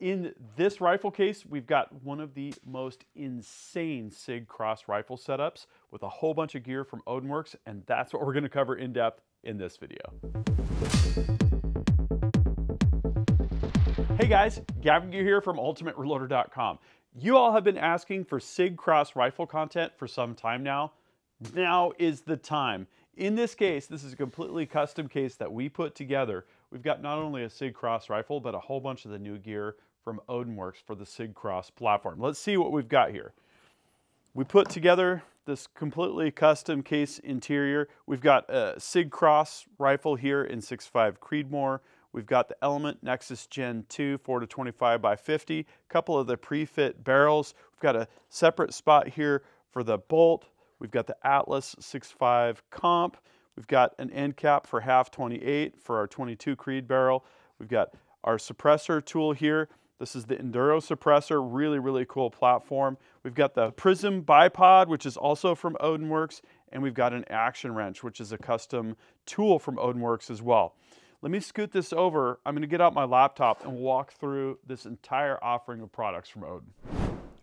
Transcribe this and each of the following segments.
In this rifle case, we've got one of the most insane Sig Cross rifle setups with a whole bunch of gear from Odin Works, and that's what we're going to cover in depth in this video. Hey guys, Gavin Gear here from UltimateReloader.com. You all have been asking for Sig Cross rifle content for some time now. Now is the time. In this case, this is a completely custom case that we put together. We've got not only a Sig Cross rifle, but a whole bunch of the new gear from Odin Works for the Sig Cross platform. Let's see what we've got here. We put together this completely custom case interior. We've got a Sig Cross rifle here in 6.5 Creedmoor. We've got the Element Nexus Gen 2 4-25 by 50, a couple of the pre-fit barrels. We've got a separate spot here for the bolt. We've got the Atlas 6.5 comp. We've got an end cap for half 28 for our 22 Creed barrel. We've got our suppressor tool here. This is the Enduro suppressor, really, really cool platform. We've got the Prism bipod, which is also from Odin Works, and we've got an action wrench, which is a custom tool from Odin Works as well. Let me scoot this over. I'm gonna get out my laptop and walk through this entire offering of products from Odin.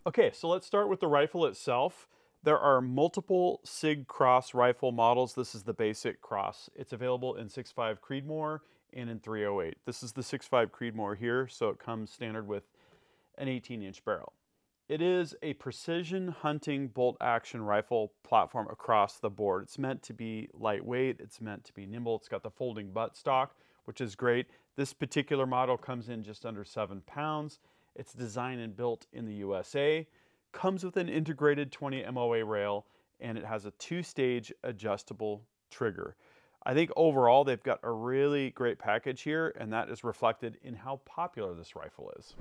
Okay, so let's start with the rifle itself. There are multiple Sig Cross rifle models. This is the basic Cross. It's available in 6.5 Creedmoor and in 308. This is the 6.5 Creedmoor here, so it comes standard with an 18-inch barrel. It is a precision hunting bolt action rifle platform across the board. It's meant to be lightweight, it's meant to be nimble. It's got the folding buttstock, which is great. This particular model comes in just under 7 pounds. It's designed and built in the USA. Comes with an integrated 20 MOA rail, and it has a 2-stage adjustable trigger. I think overall they've got a really great package here, and that is reflected in how popular this rifle is.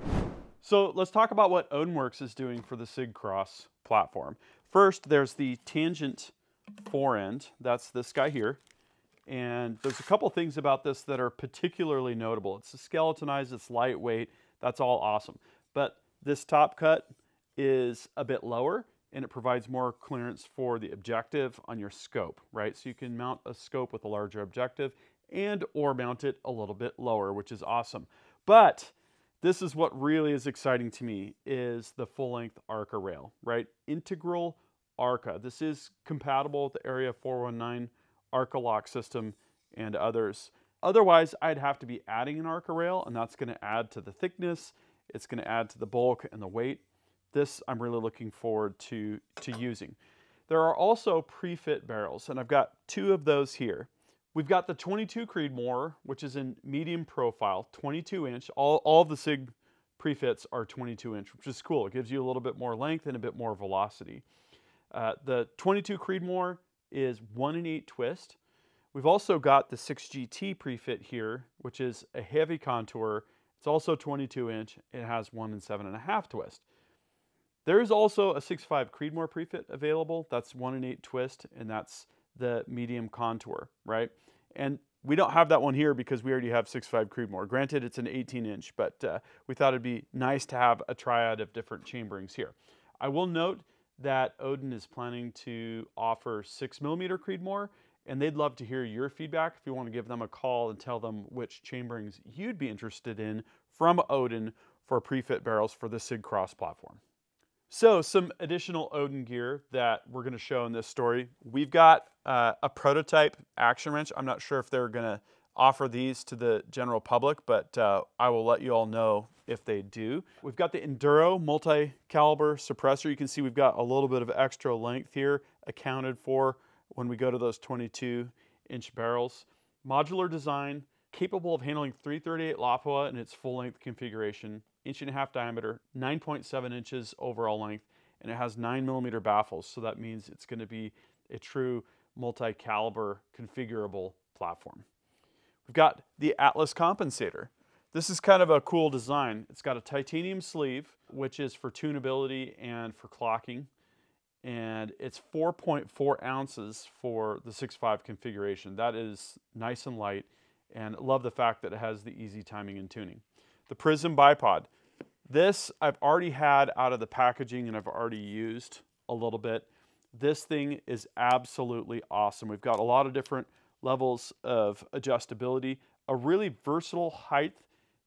So let's talk about what Odin Works is doing for the Sig Cross platform. First, there's the Tangent Forend. That's this guy here. And there's a couple things about this that are particularly notable. It's skeletonized, it's lightweight, that's all awesome. But this top cut is a bit lower, and it provides more clearance for the objective on your scope, right? So you can mount a scope with a larger objective and or mount it a little bit lower, which is awesome. But this is what really is exciting to me, is the full-length ARCA rail, right? Integral ARCA. This is compatible with the Area 419 ARCA lock system and others. Otherwise, I'd have to be adding an ARCA rail, and that's gonna add to the thickness, it's gonna add to the bulk and the weight. This I'm really looking forward to using. There are also pre-fit barrels, and I've got 2 of those here. We've got the 22 Creedmoor, which is in medium profile, 22-inch. All of the Sig pre-fits are 22-inch, which is cool. It gives you a little bit more length and a bit more velocity. The 22 Creedmoor is 1-in-8 twist. We've also got the 6GT pre-fit here, which is a heavy contour. It's also 22-inch. It has 1-in-7.5 twist. There is also a 6.5 Creedmoor pre-fit available. That's 1-in-8 twist, and that's the medium contour, right? And we don't have that one here because we already have 6.5 Creedmoor. Granted, it's an 18-inch, but we thought it'd be nice to have a triad of different chamberings here. I will note that Odin is planning to offer 6mm Creedmoor, and they'd love to hear your feedback if you want to give them a call and tell them which chamberings you'd be interested in from Odin for pre-fit barrels for the Sig Cross platform. So some additional Odin gear that we're going to show in this story. We've got a prototype action wrench. I'm not sure if they're going to offer these to the general public, but I will let you all know if they do. We've got the Enduro multi-caliber suppressor. You can see we've got a little bit of extra length here accounted for when we go to those 22-inch barrels. Modular design, capable of handling .338 Lapua in its full-length configuration. 1.5-inch diameter, 9.7 inches overall length, and it has 9mm baffles, so that means it's going to be a true multi-caliber configurable platform. We've got the Atlas compensator. This is kind of a cool design. It's got a titanium sleeve, which is for tunability and for clocking, and it's 4.4 ounces for the 6.5 configuration. That is nice and light, and love the fact that it has the easy timing and tuning. The Prism bipod. This I've already had out of the packaging and I've already used a little bit. This thing is absolutely awesome. We've got a lot of different levels of adjustability, a really versatile height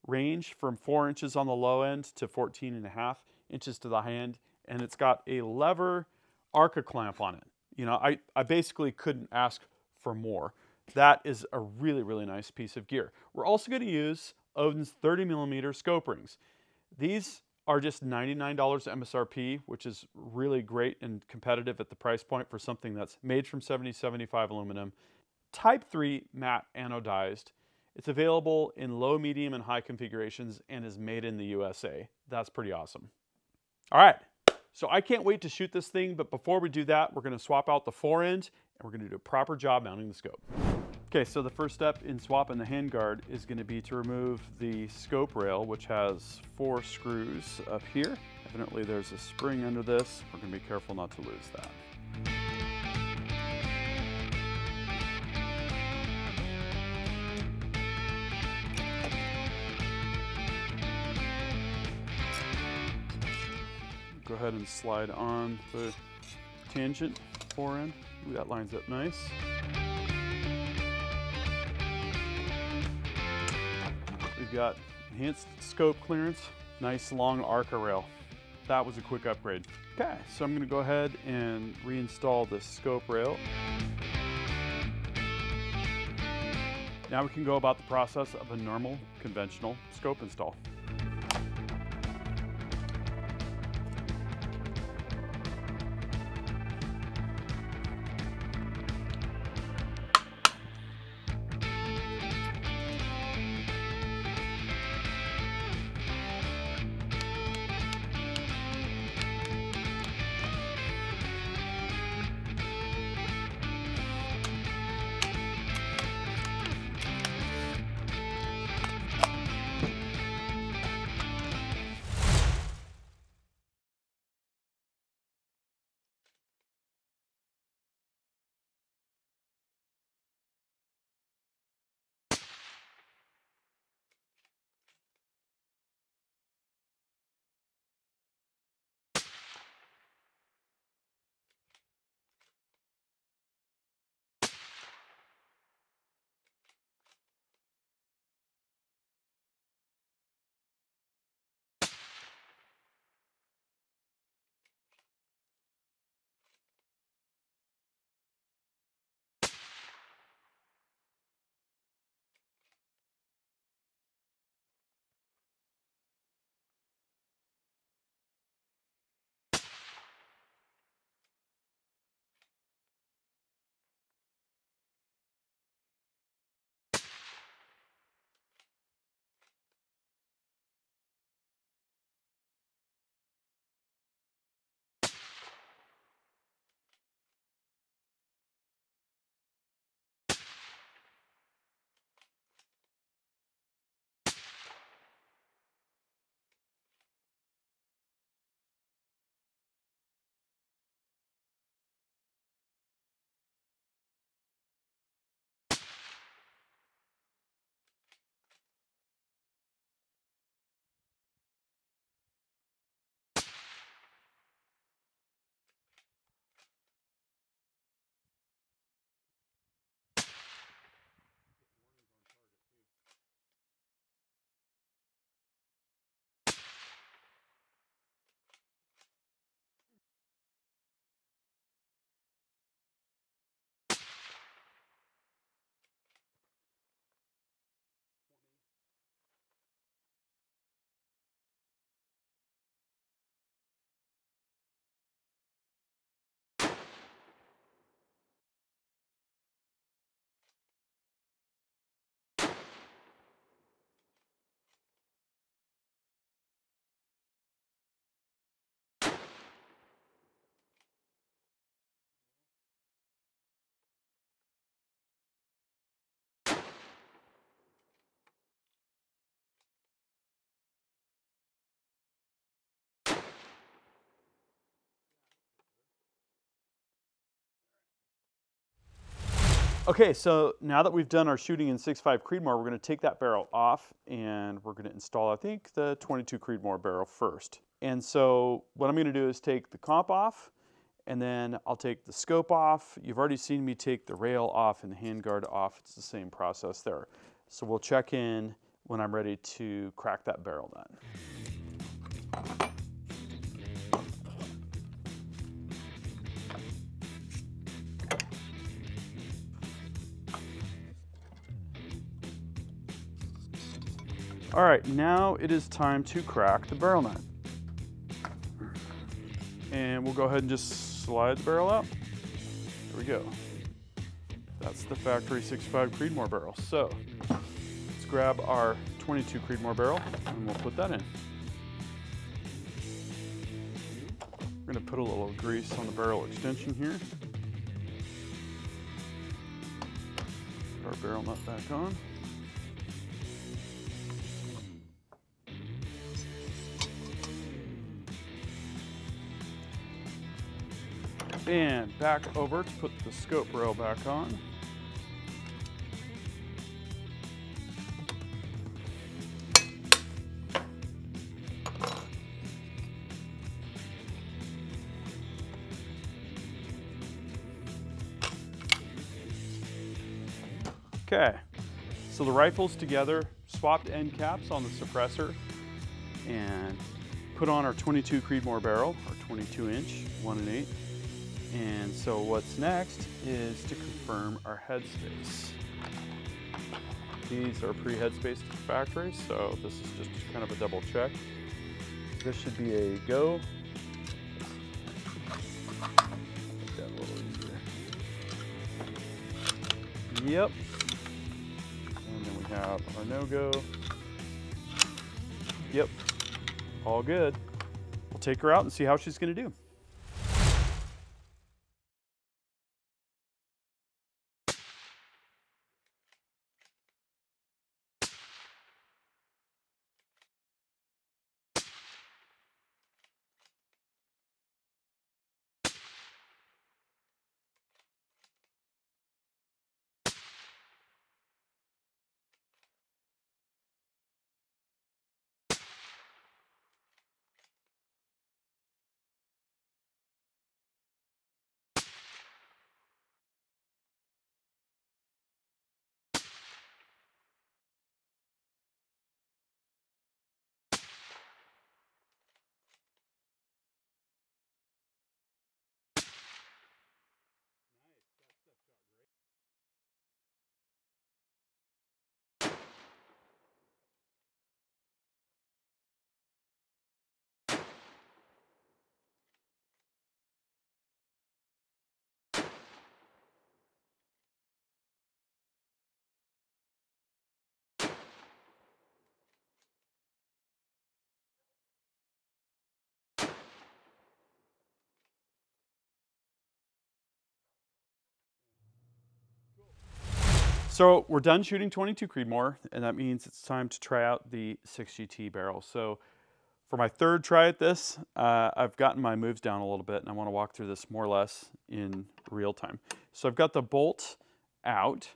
range from 4 inches on the low end to 14.5 inches to the high end, and it's got a lever Arca clamp on it. You know, I basically couldn't ask for more. That is a really, really nice piece of gear. We're also going to use Odin's 30mm scope rings. These are just $99 MSRP, which is really great and competitive at the price point for something that's made from 7075 aluminum. Type 3 matte anodized. It's available in low, medium, and high configurations and is made in the USA. That's pretty awesome. All right, so I can't wait to shoot this thing, but before we do that, we're going to swap out the forend and we're going to do a proper job mounting the scope. Okay, so the first step in swapping the handguard is going to be to remove the scope rail, which has 4 screws up here. Evidently there's a spring under this. We're going to be careful not to lose that. Go ahead and slide on the tangent forend. Ooh, that lines up nice. We've got enhanced scope clearance, nice long Arca rail. That was a quick upgrade. Okay, so I'm going to go ahead and reinstall the scope rail. Now we can go about the process of a normal, conventional scope install. Okay, so now that we've done our shooting in 6.5 Creedmoor, we're going to take that barrel off and we're going to install, I think, the 22 Creedmoor barrel first. And so what I'm going to do is take the comp off, and then I'll take the scope off. You've already seen me take the rail off and the handguard off. It's the same process there. So we'll check in when I'm ready to crack that barrel nut. All right, now it is time to crack the barrel nut. And we'll go ahead and just slide the barrel out. There we go. That's the factory 6.5 Creedmoor barrel. So let's grab our 22 Creedmoor barrel and we'll put that in. We're gonna put a little grease on the barrel extension here. Put our barrel nut back on. And back over to put the scope rail back on. Okay, so the rifle's together, swapped end caps on the suppressor, and put on our 22 Creedmoor barrel, our 22-inch, 1 1/8. And so what's next is to confirm our headspace. These are pre-headspace factory, so this is just kind of a double check. This should be a go. Make that a little easier. Yep. And then we have our no-go. Yep. All good. We'll take her out and see how she's gonna do. So we're done shooting 22 Creedmoor, and that means it's time to try out the 6GT barrel. So for my third try at this, I've gotten my moves down a little bit, and I want to walk through this more or less in real time. So I've got the bolt out.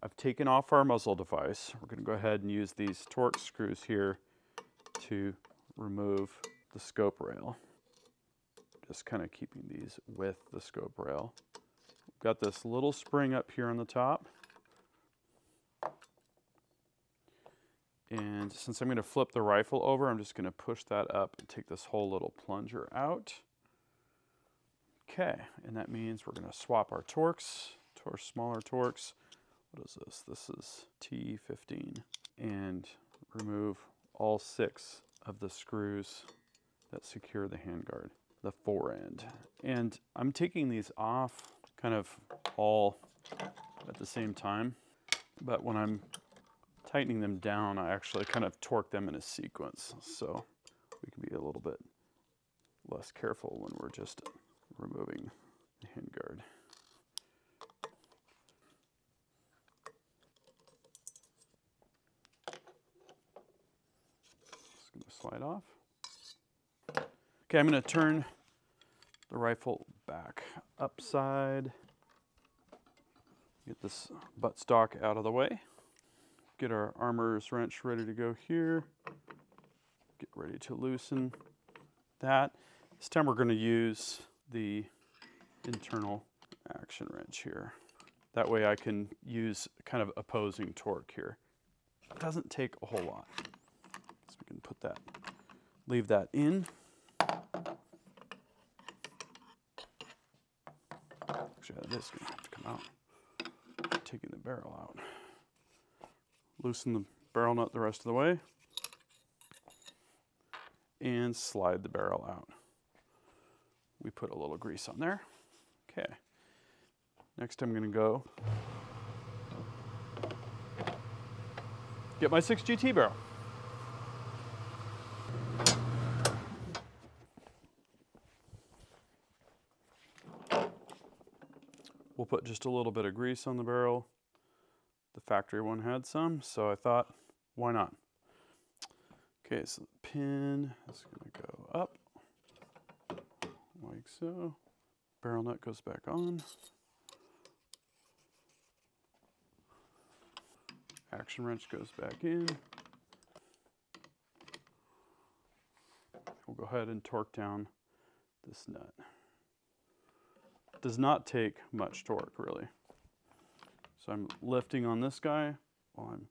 I've taken off our muzzle device. We're going to go ahead and use these Torx screws here to remove the scope rail. Just kind of keeping these with the scope rail. We've got this little spring up here on the top. And since I'm going to flip the rifle over, I'm just going to push that up and take this whole little plunger out. Okay, and that means we're going to swap our Torx to our smaller Torx. What is this? This is T15. And remove all 6 of the screws that secure the handguard, the Forend. And I'm taking these off kind of all at the same time, but when I'm tightening them down, I actually kind of torque them in a sequence, so we can be a little bit less careful when we're just removing the handguard. Just going to slide off. Okay, I'm going to turn the rifle back upside. Get this buttstock out of the way. Get our armorer's wrench ready to go here. Get ready to loosen that. This time we're going to use the internal action wrench here. That way I can use kind of opposing torque here. doesn't take a whole lot. So we can put that, leave that in. Actually, this is going to have to come out. Taking the barrel out. Loosen the barrel nut the rest of the way. And slide the barrel out. We put a little grease on there. Okay. Next I'm going to go get my 6GT barrel. We'll put just a little bit of grease on the barrel. The factory one had some, so I thought, why not? Okay, so the pin is going to go up, like so. Barrel nut goes back on. Action wrench goes back in. We'll go ahead and torque down this nut. Does not take much torque, really. So I'm lifting on this guy while I'm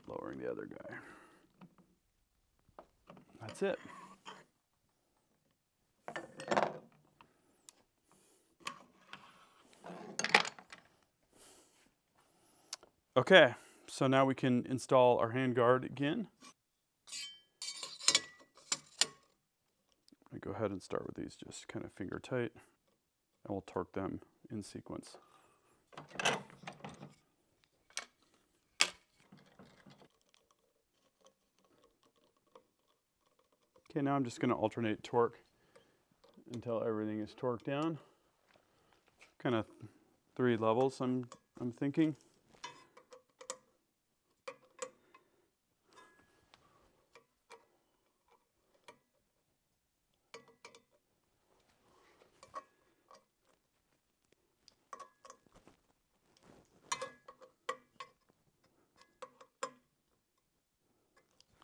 lowering the other guy. That's it. Okay, so now we can install our handguard again. I go ahead and start with these just kind of finger tight, and we'll torque them in sequence. Okay, now I'm just going to alternate torque until everything is torqued down. Kind of 3 levels, I'm thinking.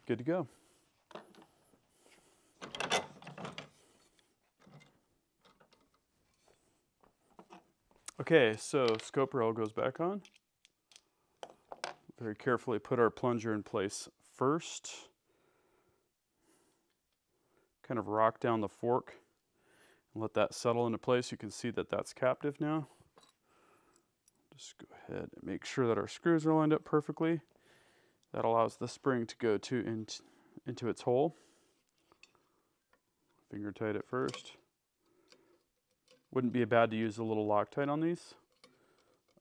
Good to go. Okay, so scope rail goes back on. Very carefully put our plunger in place first. Kind of rock down the fork and let that settle into place. You can see that that's captive now. Just go ahead and make sure that our screws are lined up perfectly. That allows the spring to go into its hole. Finger tight at first. Wouldn't be bad to use a little Loctite on these.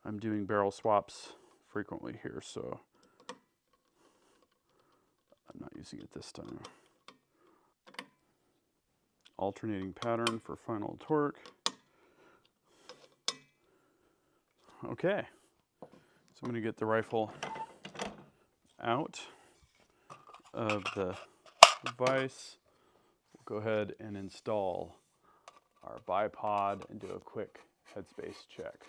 I'm doing barrel swaps frequently here, so I'm not using it this time. Alternating pattern for final torque. Okay, so I'm going to get the rifle out of the vise. We'll go ahead and install our bipod and do a quick headspace check.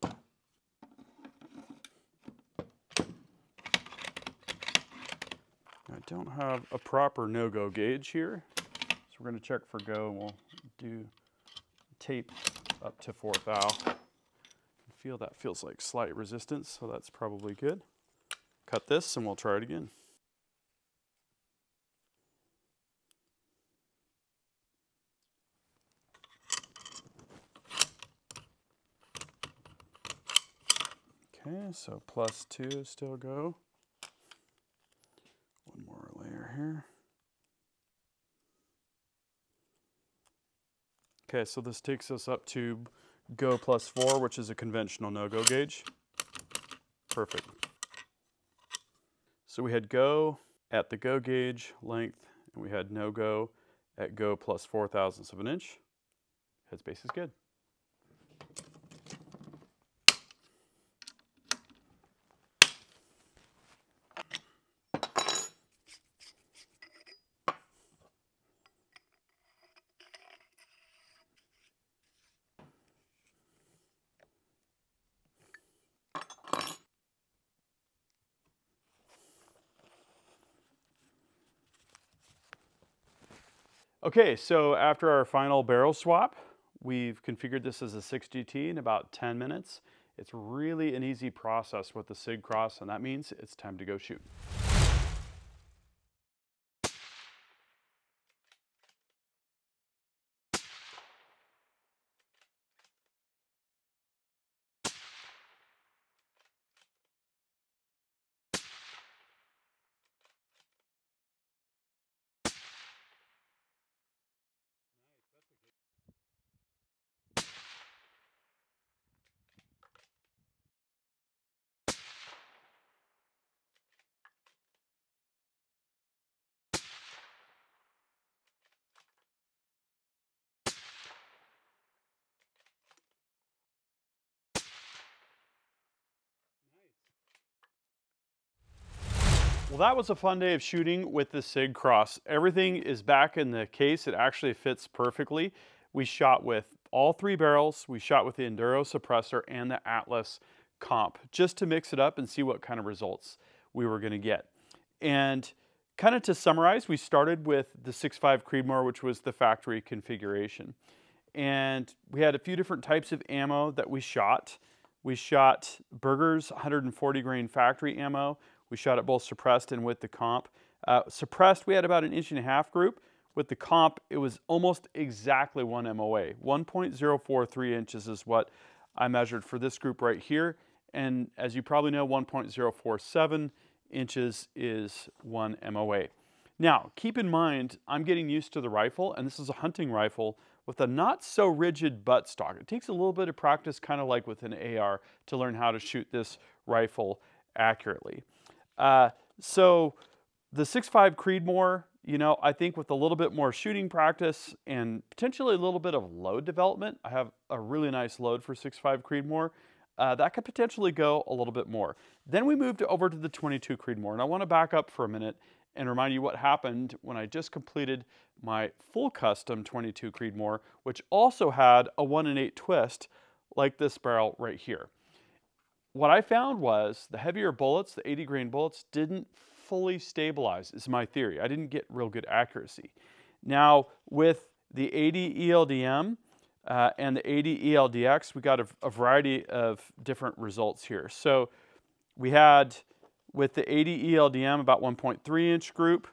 I don't have a proper no-go gauge here, so we're going to check for go, and we'll do tape up to 4th thou. I feel that feels like slight resistance, so that's probably good. Cut this and we'll try it again. Okay, so +2 still go. One more layer here. Okay, so this takes us up to go +4, which is a conventional no-go gauge. Perfect. So we had go at the go gauge length, and we had no-go at go +4 thousandths of an inch. Headspace is good. Okay, so after our final barrel swap, we've configured this as a 6GT in about 10 minutes. It's really an easy process with the Sig Cross, and that means it's time to go shoot. Well, that was a fun day of shooting with the Sig Cross. Everything is back in the case. It actually fits perfectly. We shot with all 3 barrels. We shot with the Enduro suppressor and the Atlas comp just to mix it up and see what kind of results we were going to get. And kind of to summarize, we started with the 6.5 Creedmoor, which was the factory configuration. And we had a few different types of ammo that we shot. We shot Berger's 140 grain factory ammo. We shot it both suppressed and with the comp. Suppressed, we had about an 1.5 inch group. With the comp, it was almost exactly 1 MOA. 1.043 inches is what I measured for this group right here. And as you probably know, 1.047 inches is 1 MOA. Now, keep in mind, I'm getting used to the rifle, and this is a hunting rifle with a not so rigid buttstock. It takes a little bit of practice, kind of like with an AR, to learn how to shoot this rifle accurately. So the 6.5 Creedmoor, you know, I think with a little bit more shooting practice and potentially a little bit of load development, I have a really nice load for 6.5 Creedmoor, that could potentially go a little bit more. Then we moved over to the 22 Creedmoor, and I want to back up for a minute and remind you what happened when I just completed my full custom 22 Creedmoor, which also had a 1 1/8 twist like this barrel right here. What I found was the heavier bullets, the 80 grain bullets, didn't fully stabilize, is my theory. I didn't get real good accuracy. Now, with the 80 ELDM and the 80 ELDX, we got a variety of different results here. So we had, with the 80 ELDM, about 1.3 inch group,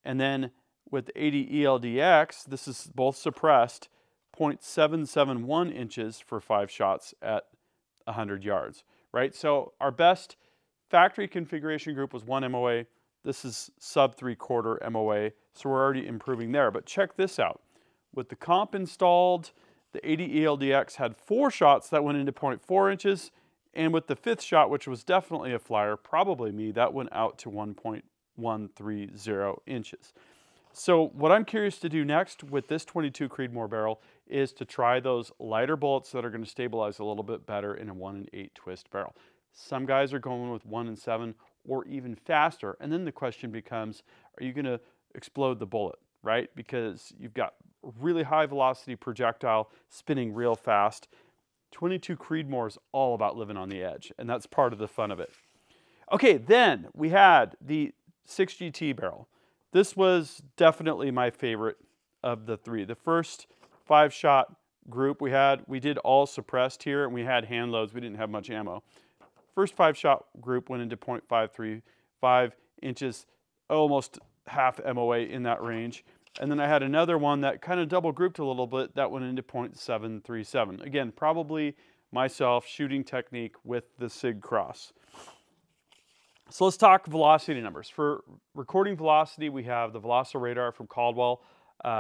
and then with the 80 ELDX, this is both suppressed, 0.771 inches for 5 shots at 100 yards. Right? So our best factory configuration group was 1 MOA. This is sub 3/4 MOA, so we're already improving there. But check this out. With the comp installed, the 80 ELDX had 4 shots that went into 0.4 inches, and with the 5th shot, which was definitely a flyer, probably me, that went out to 1.130 inches. So what I'm curious to do next with this 22 Creedmoor barrel is to try those lighter bullets that are going to stabilize a little bit better in a 1 1/8 twist barrel. Some guys are going with 1 7 or even faster. And then the question becomes, are you going to explode the bullet, right? Because you've got really high velocity projectile spinning real fast. 22 Creedmoor is all about living on the edge, and that's part of the fun of it. Okay, then we had the 6GT barrel. This was definitely my favorite of the 3. The first 5-shot group we did all suppressed here, and we had hand loads. We didn't have much ammo. First 5-shot group went into 0.535 inches, almost half MOA in that range. And then I had another one that kind of double grouped a little bit that went into 0.737. Again, probably myself shooting technique with the Sig Cross. So let's talk velocity numbers. For recording velocity, we have the VelociRadar from Caldwell.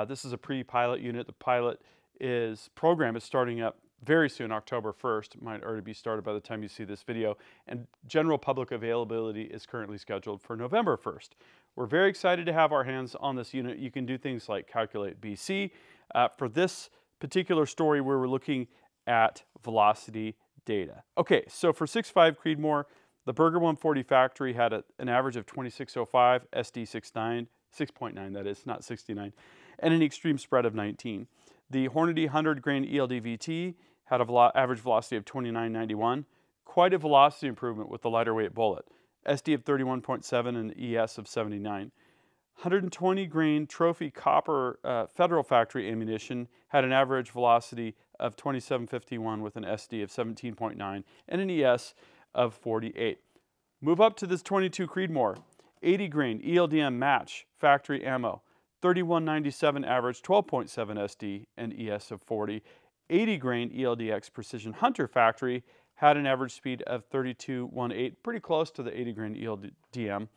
This is a pre-pilot unit. The pilot program is starting up very soon, October 1st. It might already be started by the time you see this video. And general public availability is currently scheduled for November 1st. We're very excited to have our hands on this unit. You can do things like calculate BC. For this particular story, we were looking at velocity data. Okay, so for 6.5 Creedmoor, the Berger 140 factory had an average of 2605, SD 6.9 that is, not 69, and an extreme spread of 19. The Hornady 100 grain ELD VT had an average velocity of 2991, quite a velocity improvement with the lighter weight bullet. SD of 31.7 and ES of 79. 120 grain trophy copper Federal factory ammunition had an average velocity of 2751 with an SD of 17.9 and an ES of 48. Move up to this 22 Creedmoor, 80 grain ELDM match factory ammo, 3197 average, 12.7 SD and ES of 40. 80 grain ELDX Precision Hunter factory had an average speed of 32.18, pretty close to the 80 grain ELDM.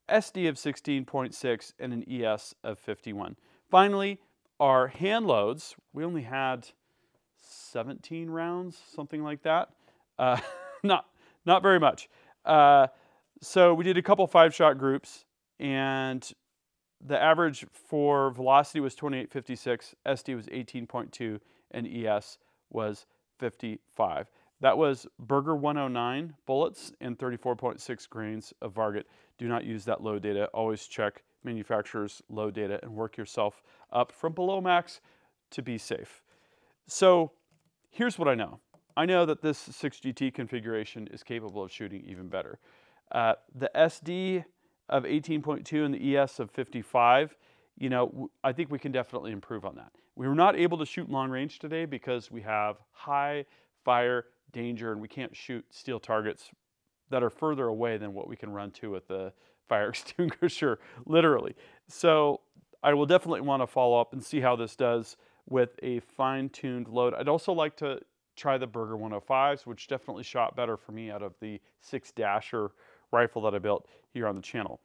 SD of 16.6 and an ES of 51. Finally, our hand loads, we only had 17 rounds, something like that. Not very much. So we did a couple 5-shot groups, and the average for velocity was 28.56, SD was 18.2, and ES was 55. That was Burger 109 bullets and 34.6 grains of Varget. Do not use that load data. Always check manufacturer's load data and work yourself up from below max to be safe. So here's what I know. I know that this 6GT configuration is capable of shooting even better. The SD of 18.2 and the ES of 55, you know, I think we can definitely improve on that. We were not able to shoot long range today because we have high fire danger and we can't shoot steel targets that are further away than what we can run to with the fire extinguisher, literally. So I will definitely want to follow up and see how this does with a fine-tuned load. I'd also like to try the Burger 105s, which definitely shot better for me out of the 6-dasher rifle that I built here on the channel.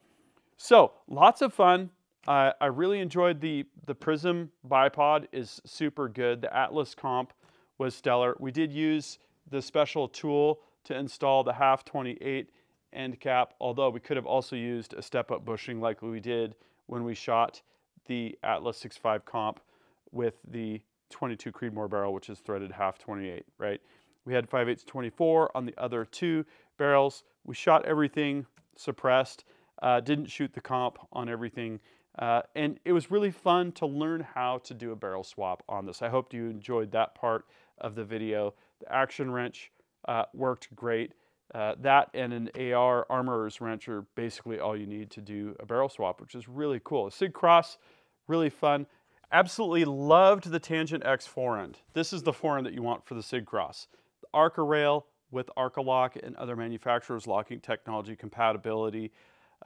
So lots of fun. I really enjoyed the Prism bipod is super good. The Atlas comp was stellar. We did use the special tool to install the half 28 end cap, although we could have also used a step-up bushing like we did when we shot the Atlas 6.5 comp with the 22 Creedmoor barrel, which is threaded half 28, right? We had 5/8 24 on the other two barrels. We shot everything suppressed, didn't shoot the comp on everything, and it was really fun to learn how to do a barrel swap on this. I hope you enjoyed that part of the video. The action wrench worked great. That and an AR armorer's wrench are basically all you need to do a barrel swap, which is really cool. Sig Cross, really fun. Absolutely loved the Tangent X Forend. This is the Forend that you want for the Sig Cross. The Arca rail with Arca lock and other manufacturers' locking technology compatibility.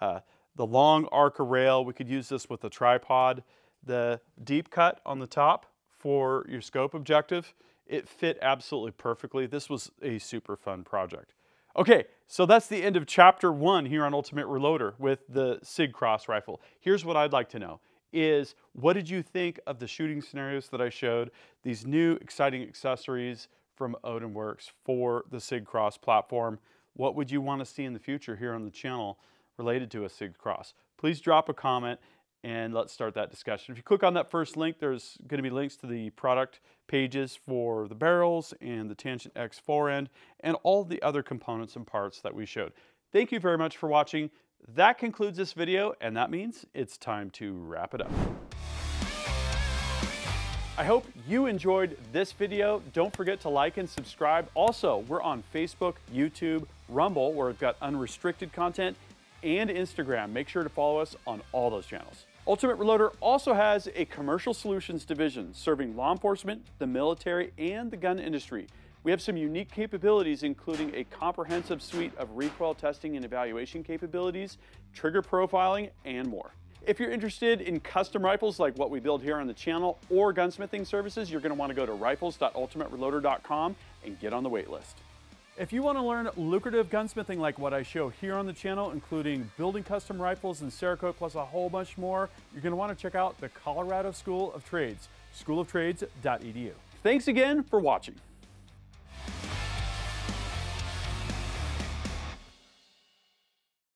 The long Arca rail, we could use this with a tripod. The deep cut on the top for your scope objective, it fit absolutely perfectly. This was a super fun project. Okay, so that's the end of chapter 1 here on Ultimate Reloader with the Sig Cross rifle. Here's what I'd like to know is, what did you think of the shooting scenarios that I showed, these new exciting accessories from Odin Works for the Sig Cross platform? What would you want to see in the future here on the channel related to a Sig Cross? Please drop a comment and let's start that discussion. If you click on that first link, there's going to be links to the product pages for the barrels and the Tangent X Forend and all the other components and parts that we showed. Thank you very much for watching. That concludes this video, and that means it's time to wrap it up. I hope you enjoyed this video. Don't forget to like and subscribe. Also, we're on Facebook, YouTube, Rumble, where we've got unrestricted content, and Instagram. Make sure to follow us on all those channels. Ultimate Reloader also has a commercial solutions division serving law enforcement, the military, and the gun industry. We have some unique capabilities, including a comprehensive suite of recoil testing and evaluation capabilities, trigger profiling, and more. If you're interested in custom rifles like what we build here on the channel or gunsmithing services, you're going to want to go to rifles.ultimatereloader.com and get on the wait list. If you want to learn lucrative gunsmithing like what I show here on the channel, including building custom rifles and Cerakote plus a whole bunch more, you're going to want to check out the Colorado School of Trades, schooloftrades.edu. Thanks again for watching.